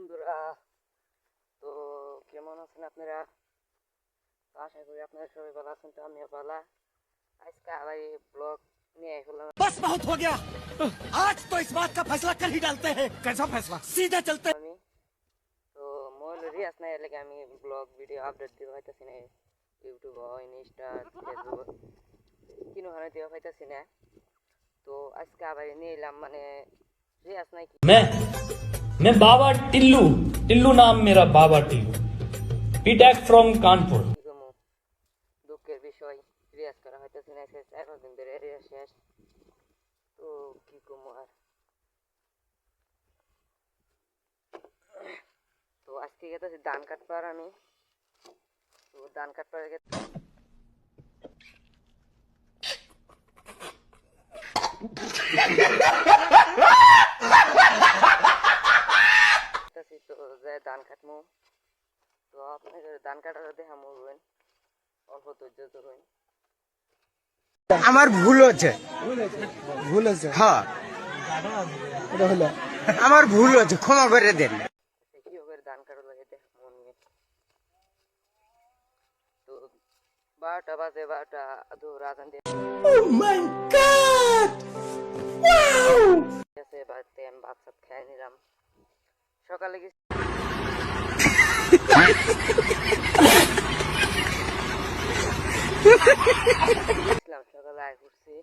বন্ধুরা, তো কেমন আছেন আপনারা? তো আশা করি আপনারা সবাই ভালো আছেন। তো আমিও ভালো। আজকে আবার এই ব্লগ নিয়ে আসলাম। बस बहुत हो गया। आज तो इस बात का फैसला कर ही डालते हैं। कैसा फैसला? सीधा चलते। আমি তো মোবাইল রিয়াজ নাই লাগে আমি ব্লগ ভিডিও আপডেট দিতে পাইতেছি না। ইউটিউব হয়, ইনস্টা, ফেসবুক কিনো হানে দিতে পাইতেছি না। তো আজকে আবার নিয়ে এলাম, মানে রিয়াজ নাই কি मैं बाबा टिल्लू टिल्लू नाम मेरा बाबा टिल्लू पीटैक फ्रॉम कानपुर। কি কমু, দুঃখের বিষয় রিয়াজ করা হইতেছে না। 4-5 দিন ধরে রিয়াজ শেষ। তো কি কমু আর। তো আজকে গেতেছি ধান কাটবার আমি। তো ধান কাটবার তো যে ধান কাটমু। তো আপনাদের ধান কাটার দেখামু রইন, অল্প ধৈর্য ধরুন। আমার ভুল হচ্ছে হ্যাঁ আমার ভুল হচ্ছে, ক্ষমা করে দেন। কিভাবে ধান কাটা লাগে দেখামু নিয়ে। তো 12টা বাজে, 12টা দূর আজান দিয়ে বাড়িতে আমি ভাত সাত খেয়ে নিলাম। সকালে গেছি সকালে আয় করছি।